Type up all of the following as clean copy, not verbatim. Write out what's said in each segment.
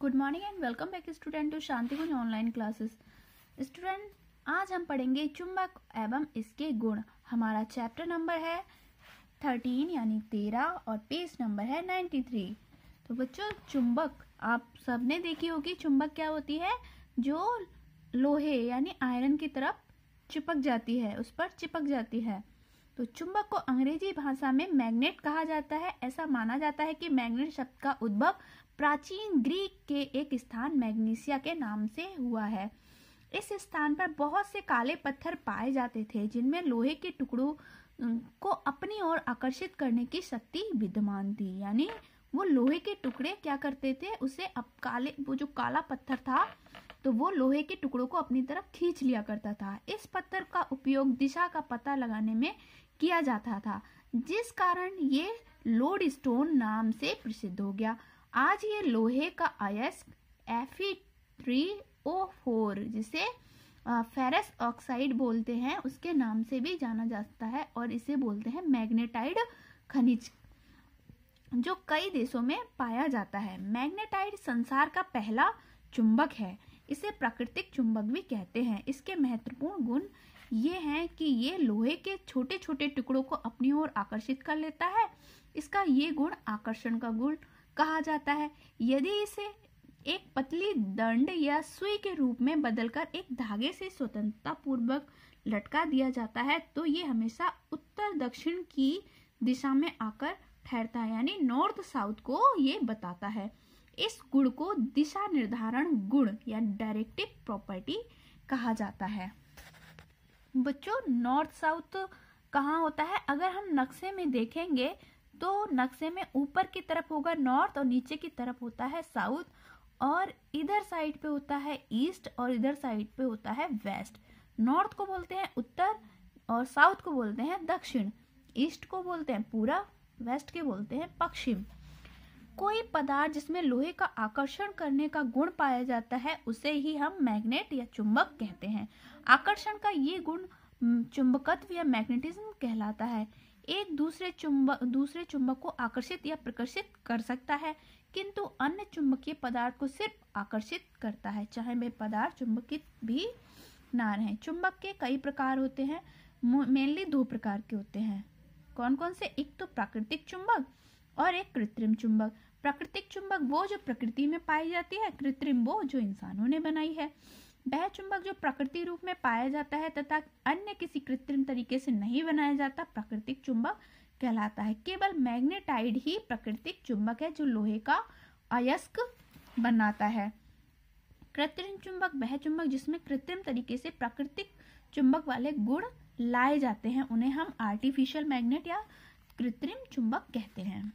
Good morning and welcome back student to Shantikunj online classes. Student, आज हम पढ़ेंगे चुंबक एवं इसके गुण। हमारा चैप्टर नंबर है 13 यानी 13 और पेज नंबर है 93। तो बच्चों, चुंबक आप सबने देखी होगी। चुंबक क्या होती है? जो लोहे यानी आयरन की तरफ चिपक जाती है, उस पर चिपक जाती है। तो चुंबक को अंग्रेजी भाषा में मैग्नेट कहा जाता है। ऐसा माना जाता है कि मैग्नेट शब्द का उद्भव प्राचीन ग्रीक के एक स्थान मैग्नीसिया के नाम से हुआ है। इस स्थान पर बहुत से काले पत्थर पाए जाते थे जिनमें लोहे के टुकड़ों को अपनी ओर आकर्षित करने की शक्ति विद्यमान थी। यानी वो लोहे के टुकड़े क्या करते थे, उसे वो जो काला पत्थर था तो वो लोहे के टुकड़ों को अपनी तरफ खींच लिया करता था। इस पत्थर का उपयोग दिशा का पता लगाने में किया जाता था, जिस कारण ये लोड स्टोन नाम से प्रसिद्ध हो गया। आज ये लोहे का अयस्क Fe3O4 जिसे फेरस ऑक्साइड बोलते हैं, उसके नाम से भी जाना जाता है और इसे बोलते हैं मैग्नेटाइड खनिज, जो कई देशों में पाया जाता है। मैग्नेटाइड संसार का पहला चुंबक है। इसे प्राकृतिक चुंबक भी कहते हैं। इसके महत्वपूर्ण गुण ये हैं कि ये लोहे के छोटे छोटे टुकड़ों को अपनी ओर आकर्षित कर लेता है। इसका ये गुण आकर्षण का गुण कहा जाता है। यदि इसे एक पतली दंड या सुई के रूप में बदलकर एक धागे से स्वतंत्रता पूर्वक लटका दिया जाता है तो ये हमेशा उत्तर दक्षिण की दिशा में आकर ठहरता है, यानी नॉर्थ साउथ को ये बताता है। इस गुण को दिशा निर्धारण गुण या डायरेक्टिव प्रॉपर्टी कहा जाता है। बच्चों, नॉर्थ साउथ कहाँ होता है? अगर हम नक्शे में देखेंगे तो नक्शे में ऊपर की तरफ होगा नॉर्थ और नीचे की तरफ होता है साउथ, और इधर साइड पे होता है ईस्ट और इधर साइड पे होता है वेस्ट। नॉर्थ को बोलते हैं उत्तर और साउथ को बोलते हैं दक्षिण। ईस्ट को बोलते हैं पूरब, वेस्ट के बोलते हैं पश्चिम। कोई पदार्थ जिसमें लोहे का आकर्षण करने का गुण पाया जाता है उसे ही हम मैग्नेट या चुंबक कहते हैं। आकर्षण का ये गुण चुंबकत्व या मैग्नेटिज्म कहलाता है। एक दूसरे चुंबक को आकर्षित या प्रकर्षित कर सकता है, किंतु अन्य चुंबकीय पदार्थ को सिर्फ आकर्षित करता है, चाहे वे पदार्थ चुंबकित भी ना रहें। चुंबक के कई प्रकार होते हैं। मेनली 2 प्रकार के होते हैं। कौन कौन से? एक तो प्राकृतिक चुंबक और एक कृत्रिम चुंबक। प्राकृतिक चुंबक वो जो प्रकृति में पाई जाती है, कृत्रिम वो जो इंसानों ने बनाई है। वह चुंबक जो प्रकृति रूप में पाया जाता है तथा अन्य किसी कृत्रिम तरीके से नहीं बनाया जाता, प्राकृतिक चुंबक कहलाता है। केवल मैग्नेटाइड ही प्राकृतिक चुंबक है जो लोहे का अयस्क बनाता है। कृत्रिम चुंबक वह चुंबक जिसमें कृत्रिम तरीके से प्राकृतिक चुंबक वाले गुण लाए जाते हैं, उन्हें हम आर्टिफिशियल मैग्नेट या कृत्रिम चुंबक कहते हैं।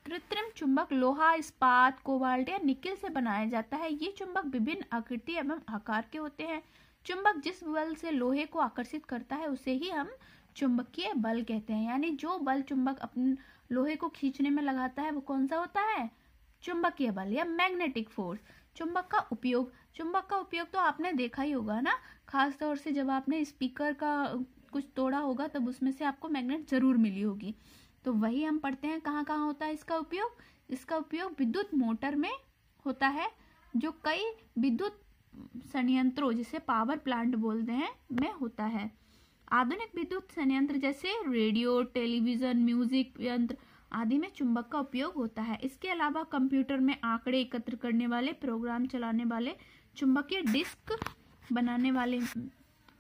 कृत्रिम चुंबक लोहा, इस्पात, कोबाल्ट या निकेल से बनाया जाता है। ये चुंबक विभिन्न आकृति एवं आकार के होते हैं। चुंबक जिस बल से लोहे को आकर्षित करता है उसे ही हम चुंबकीय बल कहते हैं। यानी जो बल चुंबक अपने लोहे को खींचने में लगाता है वो कौन सा होता है? चुंबकीय बल या मैग्नेटिक फोर्स। चुंबक का उपयोग तो आपने देखा ही होगा ना, खास तौर से जब आपने स्पीकर का कुछ तोड़ा होगा तब उसमें से आपको मैग्नेट जरूर मिली होगी। तो वही हम पढ़ते हैं कहाँ कहाँ होता है इसका उपयोग। इसका उपयोग विद्युत मोटर में होता है, जो कई विद्युत संयंत्रों जिसे पावर प्लांट बोलते हैं में होता है। आधुनिक विद्युत संयंत्र जैसे रेडियो, टेलीविजन, म्यूजिक यंत्र आदि में चुंबक का उपयोग होता है। इसके अलावा कंप्यूटर में आंकड़े एकत्र करने वाले, प्रोग्राम चलाने वाले, चुंबकीय डिस्क बनाने वाले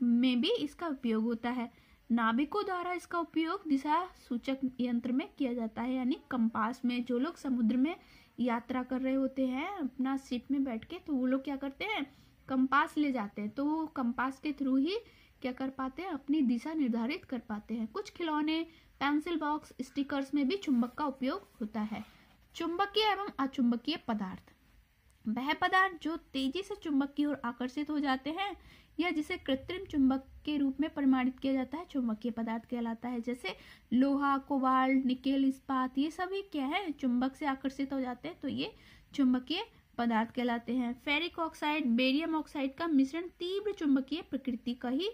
में भी इसका उपयोग होता है। नाविकों द्वारा इसका उपयोग दिशा सूचक यंत्र में किया जाता है, यानी कंपास में। जो लोग समुद्र में यात्रा कर रहे होते हैं अपना शिप में बैठ के, तो वो लोग क्या करते हैं? कंपास ले जाते हैं, तो वो कंपास के थ्रू ही क्या कर पाते हैं? अपनी दिशा निर्धारित कर पाते हैं। कुछ खिलौने, पेंसिल बॉक्स, स्टिकर्स में भी चुंबक का उपयोग होता है। चुंबकीय एवं अचुंबकीय पदार्थ वह पदार्थ जो तेजी से चुंबक की ओर आकर्षित हो जाते हैं या जिसे कृत्रिम चुंबक के रूप में परिमाणित किया जाता है, चुंबकीय पदार्थ कहलाता है। जैसे लोहा, कोबाल्ट, निकेल, इस्पात, ये सभी क्या है? चुंबक से आकर्षित हो जाते हैं, तो ये चुंबकीय पदार्थ कहलाते हैं। फेरिक ऑक्साइड, बेरियम ऑक्साइड का मिश्रण तीव्र चुंबकीय प्रकृति का ही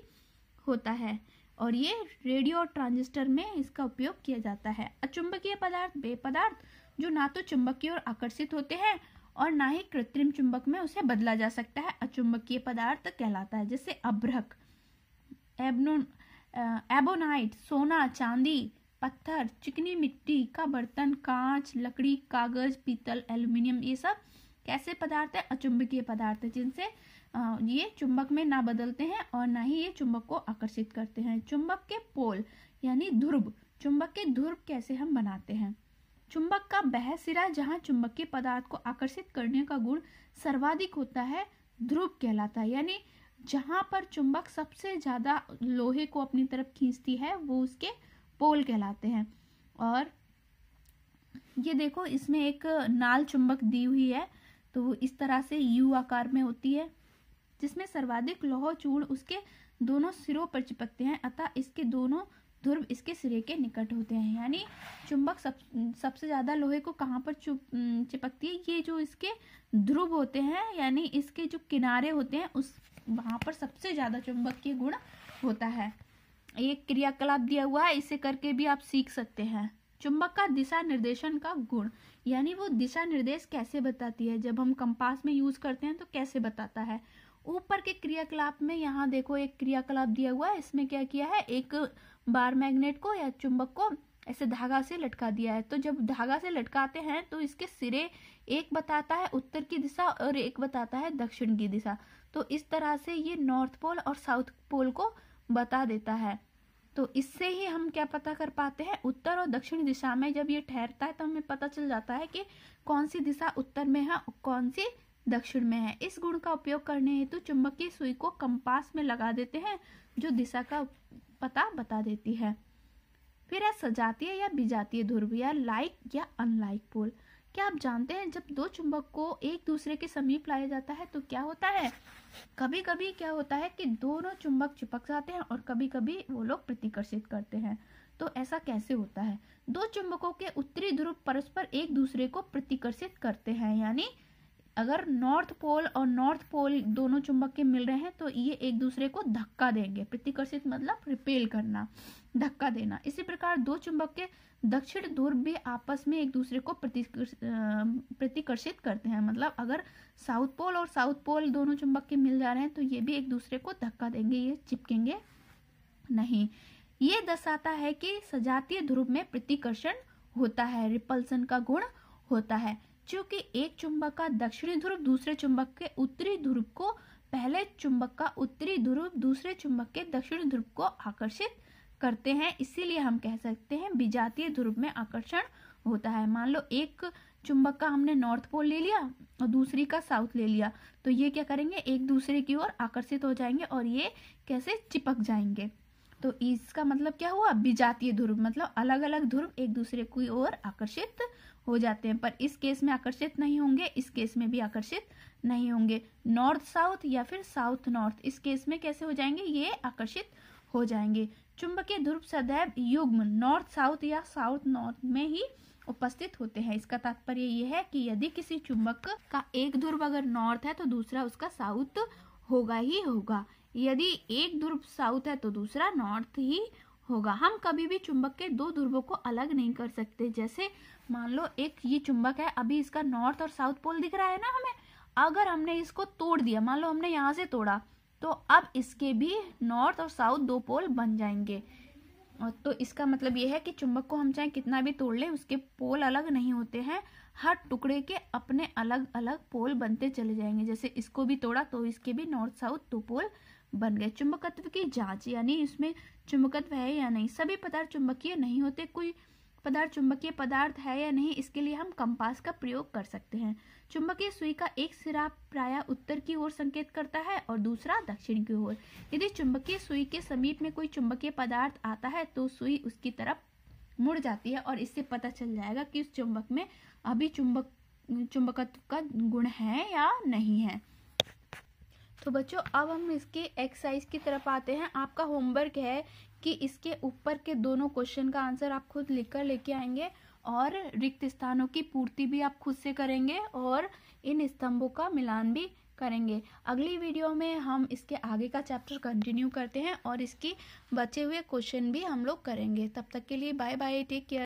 होता है और ये रेडियो और ट्रांजिस्टर में इसका उपयोग किया जाता है। अचुंबकीय पदार्थ वे पदार्थ जो ना तो चुंबक की ओर आकर्षित होते हैं और ना ही कृत्रिम चुंबक में उसे बदला जा सकता है। अचुंबकीय पदार्थ कहलाता है। जैसे अभ्रक, एबोनाइट, सोना, चांदी, पत्थर, चिकनी मिट्टी का बर्तन, कांच, लकड़ी, कागज, पीतल, एल्युमिनियम, ये सब कैसे पदार्थ है? अचुंबकीय पदार्थ है, जिनसे ये चुंबक में ना बदलते हैं और ना ही ये चुंबक को आकर्षित करते हैं। चुंबक के पोल यानी ध्रुव, चुंबक के ध्रुव कैसे हम बनाते हैं? चुंबक का वह सिरा जहां चुंबकीय पदार्थ को आकर्षित करने का गुण सर्वाधिक होता है ध्रुव कहलाता है। यानी जहां पर चुंबक सबसे ज्यादा लोहे को अपनी तरफ खींचती है वो उसके पोल कहलाते हैं। और ये देखो, इसमें एक नाल चुंबक दी हुई है, तो इस तरह से यू आकार में होती है, जिसमें सर्वाधिक लौह चूर्ण उसके दोनों सिरों पर चिपकते हैं, अतः इसके दोनों ध्रुव इसके सिरे के निकट होते हैं। यानी चुंबक सबसे ज्यादा लोहे को कहाँ पर चिपकती है? ये जो इसके ध्रुव होते हैं, यानी इसके जो किनारे होते हैं, उस वहां पर सबसे ज्यादा चुंबकीय गुण होता है। एक क्रियाकलाप दिया हुआ है, इसे करके भी आप सीख सकते हैं। चुंबक का दिशा निर्देशन का गुण, यानी वो दिशा निर्देश कैसे बताती है? जब हम कंपास में यूज करते हैं तो कैसे बताता है? ऊपर के क्रियाकलाप में यहाँ देखो एक क्रियाकलाप दिया हुआ है, इसमें क्या किया है? एक बार मैग्नेट को या चुंबक को ऐसे धागा से लटका दिया है। तो जब धागा से लटकाते हैं तो इसके सिरे एक बताता है उत्तर की दिशा और एक बताता है दक्षिण की दिशा। तो इस तरह से ये नॉर्थ पोल और साउथ पोल को बता देता है। तो इससे ही हम क्या पता कर पाते हैं? उत्तर और दक्षिण दिशा में जब ये ठहरता है तो हमें पता चल जाता है कि कौन सी दिशा उत्तर में है और कौन सी दक्षिण में है। इस गुण का उपयोग करने हेतु चुंबकीय सुई को कंपास में लगा देते हैं, जो दिशा का पता बता देती है। फिर है सजातीय या विजातीय ध्रुव, या लाइक या अनलाइक पोल। क्या आप जानते हैं जब दो चुंबक को एक दूसरे के समीप लाया जाता है तो क्या होता है? कभी कभी क्या होता है कि दोनों चुंबक चिपक जाते हैं और कभी कभी वो लोग प्रतिकर्षित करते हैं। तो ऐसा कैसे होता है? दो चुंबकों के उत्तरी ध्रुव परस्पर एक दूसरे को प्रतिकर्षित करते हैं। यानी अगर नॉर्थ पोल और नॉर्थ पोल दोनों चुंबक के मिल रहे हैं तो ये एक दूसरे को धक्का देंगे। प्रतिकर्षित मतलब रिपेल करना, धक्का देना। इसी प्रकार दो चुंबक के दक्षिण ध्रुव भी आपस में एक दूसरे को प्रतिकर्षित करते हैं। मतलब अगर साउथ पोल और साउथ पोल दोनों चुंबक के मिल जा रहे हैं तो ये भी एक दूसरे को धक्का देंगे, ये चिपकेंगे नहीं। ये दर्शाता है कि सजातीय ध्रुव में प्रतिकर्षण होता है, रिपल्सन का गुण होता है। क्योंकि एक चुंबक का दक्षिणी ध्रुव दूसरे चुंबक के उत्तरी ध्रुव को, पहले चुंबक का उत्तरी ध्रुव दूसरे चुंबक के दक्षिणी ध्रुव को आकर्षित करते हैं, इसीलिए हम कह सकते हैं विजातीय ध्रुव में आकर्षण होता है। मान लो एक चुंबक का हमने नॉर्थ पोल ले लिया और दूसरी का साउथ ले लिया, तो ये क्या करेंगे? एक दूसरे की ओर आकर्षित हो जाएंगे और ये कैसे चिपक जाएंगे। तो इसका मतलब क्या हुआ? विजातीय ध्रुव मतलब अलग अलग ध्रुव एक दूसरे की ओर आकर्षित हो जाते हैं, पर इस केस में आकर्षित नहीं होंगे, इस केस में भी आकर्षित नहीं होंगे। नॉर्थ साउथ या फिर साउथ नॉर्थ, इस केस में कैसे हो जाएंगे? ये आकर्षित हो जाएंगे। चुंबकीय ध्रुव सदैव युग्म नॉर्थ साउथ या साउथ नॉर्थ में ही उपस्थित होते हैं। इसका तात्पर्य यह है कि यदि किसी चुंबक का एक ध्रुव अगर नॉर्थ है तो दूसरा उसका साउथ होगा ही होगा। यदि एक ध्रुव साउथ है तो दूसरा नॉर्थ ही होगा। हम कभी भी चुंबक के दो ध्रुवों को अलग नहीं कर सकते। जैसे मान लो एक ये चुंबक है, अभी इसका नॉर्थ और साउथ पोल दिख रहा है ना हमें, अगर हमने इसको तोड़ दिया, मान लो हमने यहाँ से तोड़ा, तो अब इसके भी नॉर्थ और साउथ दो पोल बन जाएंगे। और तो इसका मतलब ये है कि चुंबक को हम चाहे कितना भी तोड़ लें, उसके पोल अलग नहीं होते हैं। हर टुकड़े के अपने अलग अलग पोल बनते चले जाएंगे। जैसे इसको भी तोड़ा तो इसके भी नॉर्थ साउथ दो पोल बन गए। चुंबकत्व की जांच, यानी इसमें चुंबकत्व है या नहीं। सभी पदार्थ चुंबकीय नहीं होते, कोई पदार्थ चुंबकीय पदार्थ है या नहीं, इसके लिए हम कंपास का प्रयोग कर सकते हैं। चुंबकीय सुई का एक सिरा प्रायः उत्तर की ओर संकेत करता है और दूसरा दक्षिण की ओर। यदि चुंबकीय सुई के समीप में कोई चुंबकीय पदार्थ आता है तो सुई उसकी तरफ मुड़ जाती है और इससे पता चल जाएगा कि उस चुंबक में अभी चुंबकत्व का गुण है या नहीं है। तो बच्चों अब हम इसके एक्सरसाइज की तरफ आते हैं। आपका होमवर्क है कि इसके ऊपर के दोनों क्वेश्चन का आंसर आप खुद लिखकर लेके आएंगे और रिक्त स्थानों की पूर्ति भी आप खुद से करेंगे और इन स्तंभों का मिलान भी करेंगे। अगली वीडियो में हम इसके आगे का चैप्टर कंटिन्यू करते हैं और इसकी बचे हुए क्वेश्चन भी हम लोग करेंगे। तब तक के लिए बाय बाय, टेक केयर।